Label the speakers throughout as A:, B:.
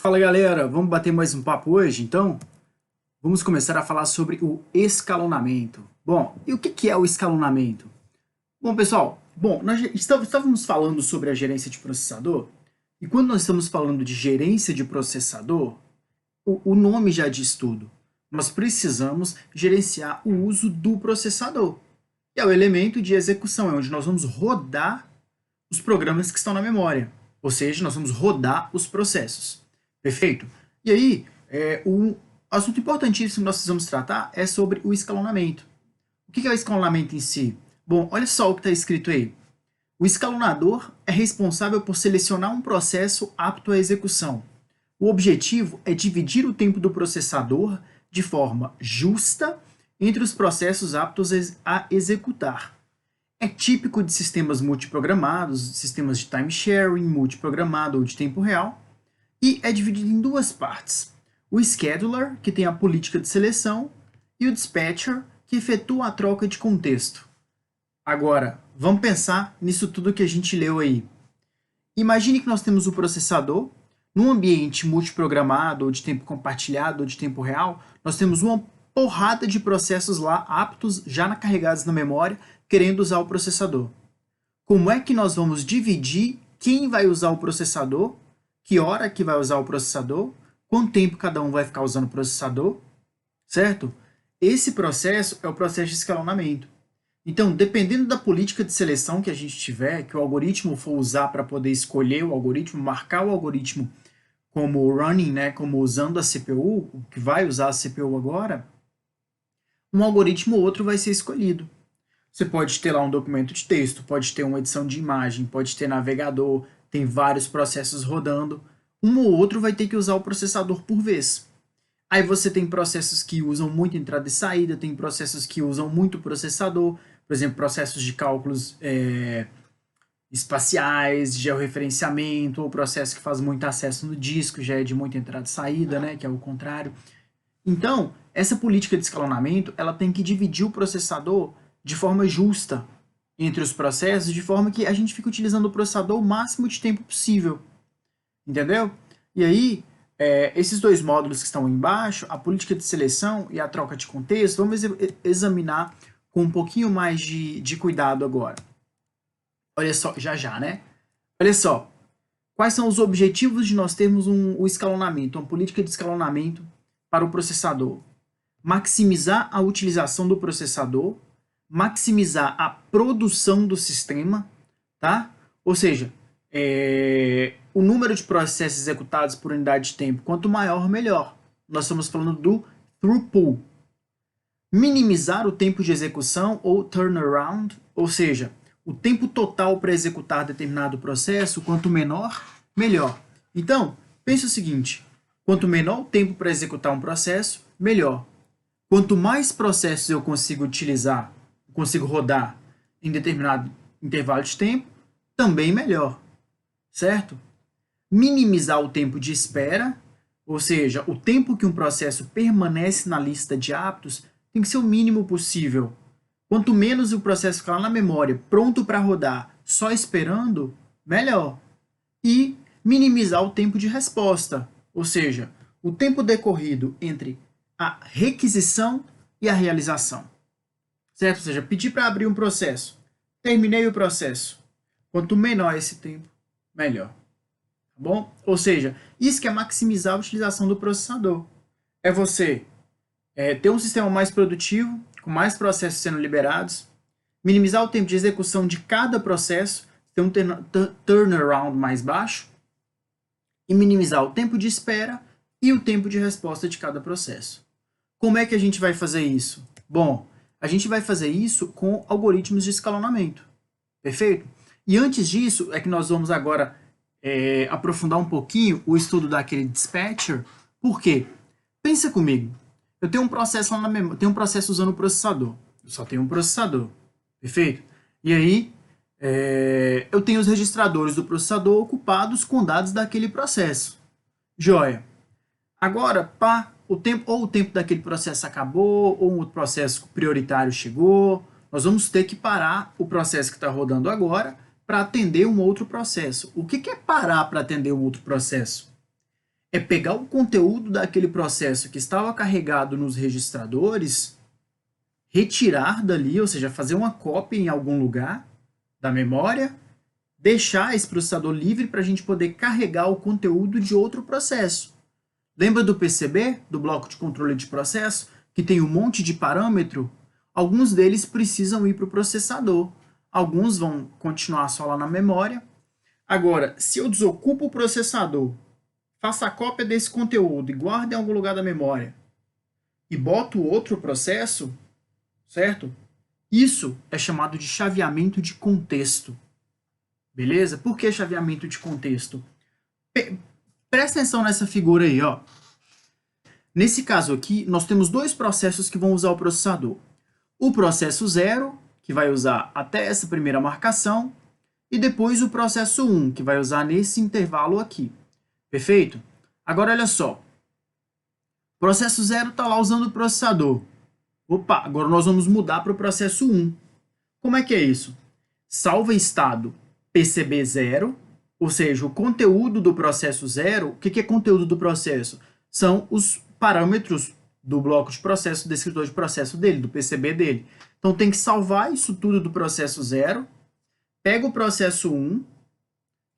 A: Fala galera, vamos bater mais um papo hoje então? Vamos começar a falar sobre o escalonamento. Bom, e o que é o escalonamento? Bom pessoal, nós já estávamos falando sobre a gerência de processador, e quando nós estamos falando de gerência de processador, o nome já diz tudo. Nós precisamos gerenciar o uso do processador. E é o elemento de execução, é onde nós vamos rodar os programas que estão na memória. Ou seja, nós vamos rodar os processos. Perfeito? E aí, um assunto importantíssimo que nós precisamos tratar é sobre o escalonamento. O que é o escalonamento em si? Bom, olha só o que está escrito aí. O escalonador é responsável por selecionar um processo apto à execução. O objetivo é dividir o tempo do processador de forma justa entre os processos aptos a executar. É típico de sistemas multiprogramados, sistemas de time sharing, multiprogramado ou de tempo real, e é dividido em duas partes. O scheduler, que tem a política de seleção, e o dispatcher, que efetua a troca de contexto. Agora, vamos pensar nisso tudo que a gente leu aí. Imagine que nós temos o processador, num ambiente multiprogramado, ou de tempo compartilhado, ou de tempo real, nós temos uma porrada de processos lá aptos, já carregados na memória, querendo usar o processador. Como é que nós vamos dividir quem vai usar o processador, que hora que vai usar o processador, quanto tempo cada um vai ficar usando o processador, certo? Esse processo é o processo de escalonamento. Então, dependendo da política de seleção que a gente tiver, que o algoritmo for usar para poder escolher o algoritmo, marcar o algoritmo como running, né, como usando a CPU, o que vai usar a CPU agora, um algoritmo ou outro vai ser escolhido. Você pode ter lá um documento de texto, pode ter uma edição de imagem, pode ter navegador, tem vários processos rodando. Um ou outro vai ter que usar o processador por vez. Aí você tem processos que usam muito entrada e saída, tem processos que usam muito processador, por exemplo, processos de cálculos espaciais, de georreferenciamento, ou processo que faz muito acesso no disco, já é de muita entrada e saída, né, que é o contrário. Então, essa política de escalonamento, ela tem que dividir o processador de forma justa entre os processos, de forma que a gente fique utilizando o processador o máximo de tempo possível. Entendeu? E aí, esses dois módulos que estão embaixo, a política de seleção e a troca de contexto, vamos examinar com um pouquinho mais de cuidado agora. Olha só, já, né? Olha só, quais são os objetivos de nós termos o escalonamento, uma política de escalonamento para o processador? Maximizar a utilização do processador, maximizar a produção do sistema, tá? Ou seja, o número de processos executados por unidade de tempo, quanto maior, melhor. Nós estamos falando do throughput. Minimizar o tempo de execução ou turnaround, ou seja, o tempo total para executar determinado processo, quanto menor, melhor. Então, pense o seguinte, quanto menor o tempo para executar um processo, melhor. Quanto mais processos eu consigo utilizar, consigo rodar em determinado intervalo de tempo, também melhor, certo? Minimizar o tempo de espera, ou seja, o tempo que um processo permanece na lista de aptos tem que ser o mínimo possível. Quanto menos o processo ficar lá na memória, pronto para rodar, só esperando, melhor. E minimizar o tempo de resposta, ou seja, o tempo decorrido entre a requisição e a realização. Certo? Ou seja, pedir para abrir um processo, terminei o processo. Quanto menor esse tempo, melhor. Tá bom? Ou seja, isso que é maximizar a utilização do processador. É você ter um sistema mais produtivo, com mais processos sendo liberados, minimizar o tempo de execução de cada processo, ter um turnaround mais baixo, e minimizar o tempo de espera e o tempo de resposta de cada processo. Como é que a gente vai fazer isso? Bom, a gente vai fazer isso com algoritmos de escalonamento. Perfeito? E antes disso, é que nós vamos agora aprofundar um pouquinho o estudo daquele dispatcher. Por quê? Pensa comigo. Eu tenho um processo lá na memória, tenho um processo usando o processador. Eu só tenho um processador. Perfeito? E aí, eu tenho os registradores do processador ocupados com dados daquele processo. Joia. Agora, o tempo daquele processo acabou, ou um outro processo prioritário chegou, nós vamos ter que parar o processo que está rodando agora para atender um outro processo. O que é parar para atender um outro processo? é pegar o conteúdo daquele processo que estava carregado nos registradores, retirar dali, ou seja, fazer uma cópia em algum lugar da memória, deixar esse processador livre para a gente poder carregar o conteúdo de outro processo. Lembra do PCB, do bloco de controle de processo, que tem um monte de parâmetro? Alguns deles precisam ir para o processador, alguns vão continuar só lá na memória. Agora, se eu desocupo o processador, faço a cópia desse conteúdo e guardo em algum lugar da memória, e boto outro processo, certo? Isso é chamado de chaveamento de contexto. Beleza? Por que chaveamento de contexto? Presta atenção nessa figura aí, ó. Nesse caso aqui, nós temos dois processos que vão usar o processador. O processo 0, que vai usar até essa primeira marcação, e depois o processo 1, que vai usar nesse intervalo aqui. Perfeito? Agora, olha só. O processo 0 está lá usando o processador. Opa, agora nós vamos mudar para o processo 1. Como é que é isso? Salva estado PCB 0, ou seja, o conteúdo do processo 0. O que é conteúdo do processo? São os parâmetros do bloco de processo, do descritor de processo dele, do PCB dele. Então tem que salvar isso tudo do processo 0, pega o processo 1,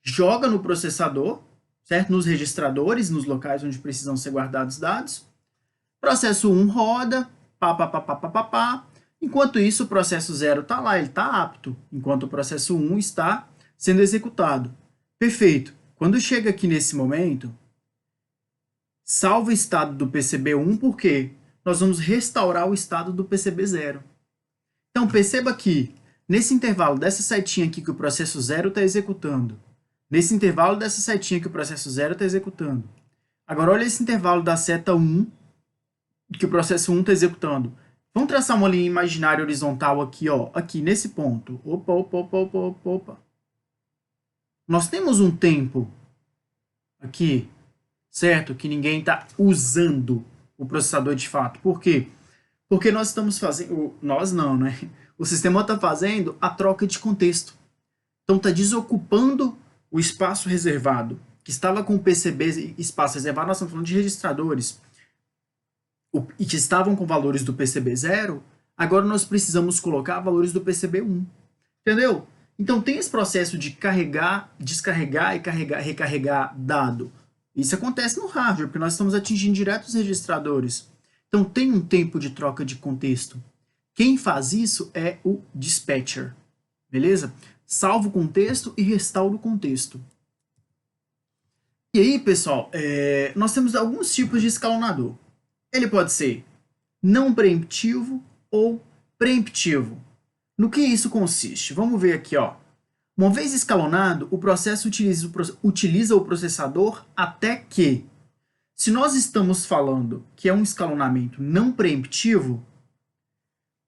A: joga no processador, certo? Nos registradores, nos locais onde precisam ser guardados dados. Processo 1 roda, pá. Enquanto isso, o processo 0 está lá, ele está apto, enquanto o processo 1 está sendo executado. Perfeito. Quando chega aqui nesse momento, salva o estado do PCB1, porque nós vamos restaurar o estado do PCB0. Então, perceba que, nesse intervalo dessa setinha aqui que o processo 0 está executando, nesse intervalo dessa setinha que o processo 0 está executando, agora olha esse intervalo da seta 1, que o processo 1 está executando. Vamos traçar uma linha imaginária horizontal aqui, ó, aqui nesse ponto. Opa. Nós temos um tempo aqui, certo? Que ninguém está usando o processador de fato. Por quê? Porque nós estamos fazendo... Nós não, né? O sistema está fazendo a troca de contexto. Então está desocupando o espaço reservado, que estava com o PCB espaço reservado, nós estamos falando de registradores, e que estavam com valores do PCB 0, agora nós precisamos colocar valores do PCB 1. Entendeu? Então tem esse processo de carregar, descarregar e recarregar dado. Isso acontece no hardware, porque nós estamos atingindo direto os registradores. Então tem um tempo de troca de contexto. Quem faz isso é o dispatcher. Beleza? Salva o contexto e restaura o contexto. E aí, pessoal, nós temos alguns tipos de escalonador. Ele pode ser não preemptivo ou preemptivo. No que isso consiste? Vamos ver aqui, ó. Uma vez escalonado, o processo utiliza o processador até que, se nós estamos falando que é um escalonamento não preemptivo,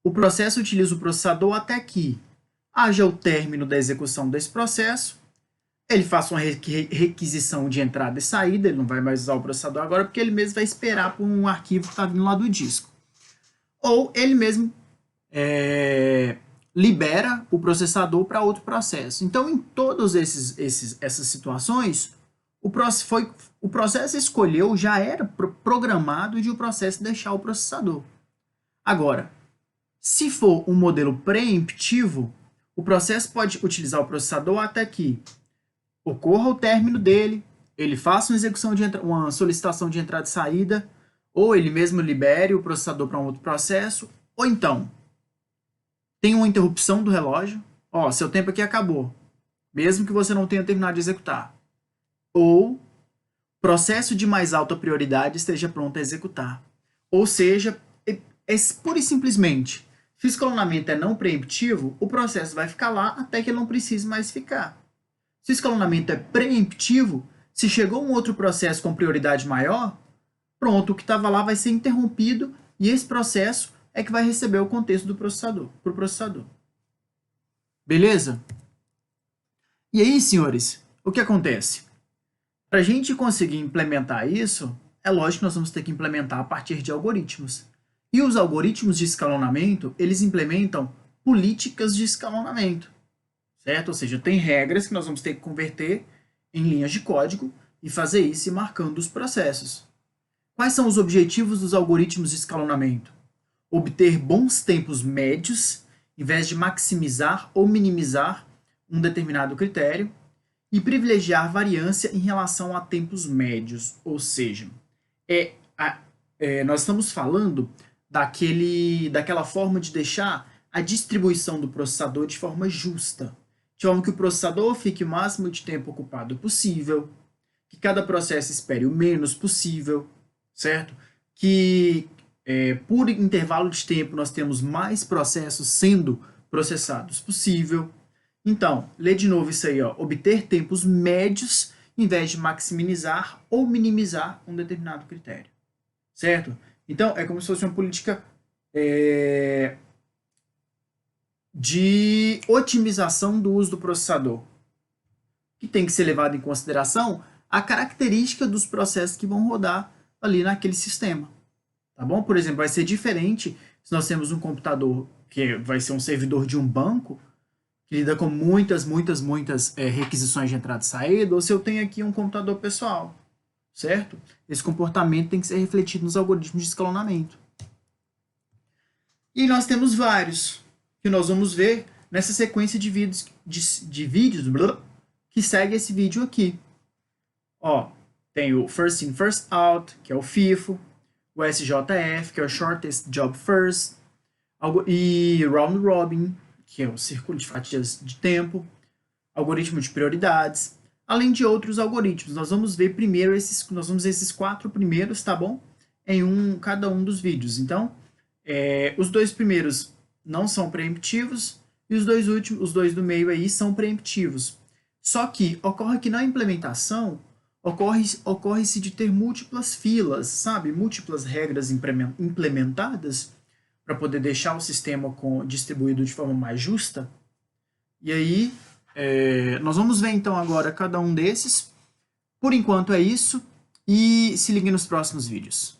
A: o processo utiliza o processador até que haja o término da execução desse processo, ele faça uma requisição de entrada e saída, ele não vai mais usar o processador agora, porque ele mesmo vai esperar por um arquivo que está vindo lá do disco. Ou ele mesmo libera o processador para outro processo. Então, em todas essas situações, o processo escolheu, já era programado de o processo deixar o processador. Agora, se for um modelo preemptivo, o processo pode utilizar o processador até que ocorra o término dele, ele faça uma solicitação de entrada e saída, ou ele mesmo libere o processador para um outro processo, ou então tem uma interrupção do relógio, ó, seu tempo aqui acabou, mesmo que você não tenha terminado de executar. Ou processo de mais alta prioridade esteja pronto a executar. Ou seja, pura e simplesmente, se o escalonamento é não preemptivo, o processo vai ficar lá até que ele não precise mais ficar. Se o escalonamento é preemptivo, se chegou um outro processo com prioridade maior, pronto, o que estava lá vai ser interrompido e esse processo é que vai receber o contexto do processador, para o processador. Beleza? E aí, senhores, o que acontece? Para a gente conseguir implementar isso, é lógico que nós vamos ter que implementar a partir de algoritmos. E os algoritmos de escalonamento, eles implementam políticas de escalonamento. Certo? Ou seja, tem regras que nós vamos ter que converter em linhas de código e fazer isso e marcando os processos. Quais são os objetivos dos algoritmos de escalonamento? Obter bons tempos médios, em vez de maximizar ou minimizar um determinado critério, e privilegiar variância em relação a tempos médios, ou seja, nós estamos falando daquela forma de deixar a distribuição do processador de forma justa, de forma que o processador fique o máximo de tempo ocupado possível, que cada processo espere o menos possível, certo? Que por intervalo de tempo nós temos mais processos sendo processados possível. Então, lê de novo isso aí, ó, obter tempos médios em vez de maximizar ou minimizar um determinado critério, certo? Então, é como se fosse uma política de otimização do uso do processador, que tem que ser levado em consideração a característica dos processos que vão rodar ali naquele sistema, tá bom? Por exemplo, vai ser diferente se nós temos um computador que vai ser um servidor de um banco, que lida com muitas requisições de entrada e saída, ou se eu tenho aqui um computador pessoal, certo? Esse comportamento tem que ser refletido nos algoritmos de escalonamento. E nós temos vários, que nós vamos ver nessa sequência de vídeos, que segue esse vídeo aqui. Ó, tem o First In, First Out, que é o FIFO, o SJF, que é o Shortest Job First, e Round Robin, que é o círculo de fatias de tempo, algoritmo de prioridades, além de outros algoritmos. Nós vamos ver primeiro esses 4 primeiros, tá bom? Em cada um dos vídeos. Então, os 2 primeiros não são preemptivos e os 2 últimos, os 2 do meio aí são preemptivos. Só que ocorre que na implementação ocorre-se de ter múltiplas filas, sabe? Múltiplas regras implementadas para poder deixar o sistema distribuído de forma mais justa. E aí, nós vamos ver então agora cada um desses. Por enquanto é isso, e se liguem nos próximos vídeos.